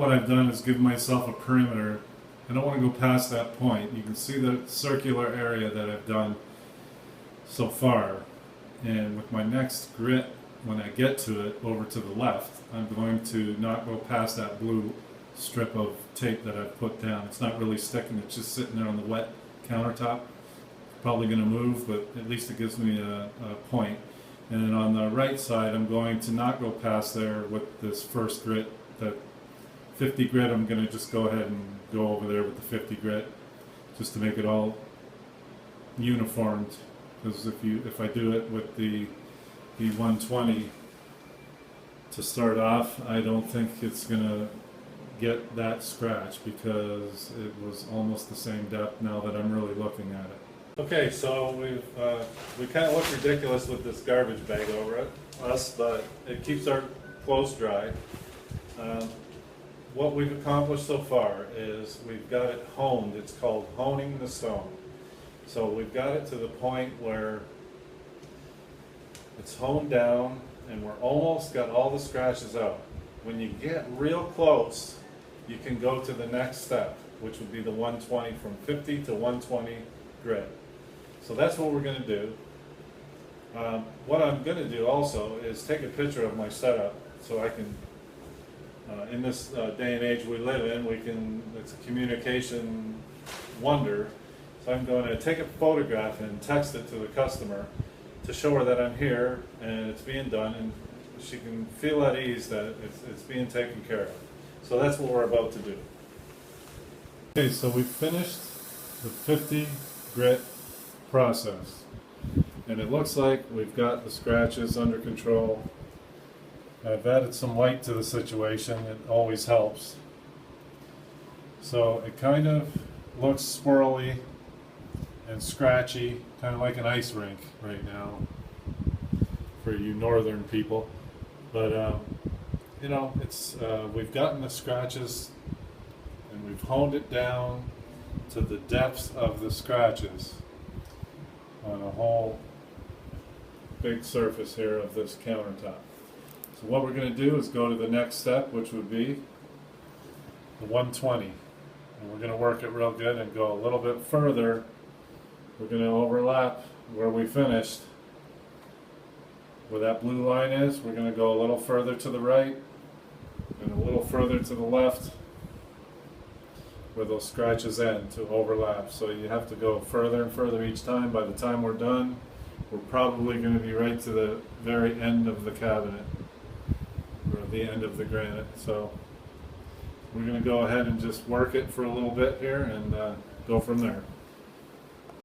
What I've done is give myself a perimeter. I don't want to go past that point. You can see the circular area that I've done so far. And with my next grit, when I get to it over to the left, I'm going to not go past that blue strip of tape that I've put down. It's not really sticking, it's just sitting there on the wet countertop. Probably going to move, but at least it gives me a point. And then on the right side, I'm going to not go past there with this first grit. The 50 grit, I'm going to just go ahead and go over there with the 50 grit, just to make it all uniformed. Because if I do it with the 120 to start off, I don't think it's going to get that scratch because it was almost the same depth now that I'm really looking at it. Okay, so we kind of look ridiculous with this garbage bag over us, but it keeps our clothes dry. What we've accomplished so far is we've got it honed. It's called honing the stone. So we've got it to the point where it's honed down and we're almost got all the scratches out. When you get real close, you can go to the next step, which would be the 120, from 50 to 120 grit. So that's what we're going to do. What I'm going to do also is take a picture of my setup so I can, in this day and age we live in, it's a communication wonder. So I'm going to take a photograph and text it to the customer to show her that I'm here and it's being done, and she can feel at ease that it's being taken care of. So that's what we're about to do. Okay, so we finished the 50 grit process, and it looks like we've got the scratches under control. I've added some light to the situation. It always helps. So it kind of looks swirly and scratchy, kind of like an ice rink right now for you northern people. But you know, it's we've gotten the scratches and we've honed it down to the depths of the scratches on a whole big surface here of this countertop. So what we're going to do is go to the next step, which would be the 120. And we're going to work it real good and go a little bit further. We're going to overlap where we finished. Where that blue line is, we're going to go a little further to the right and a little further to the left where those scratches end to overlap. So you have to go further and further each time. By the time we're done, we're probably going to be right to the very end of the cabinet, or the end of the granite. So we're going to go ahead and just work it for a little bit here and go from there.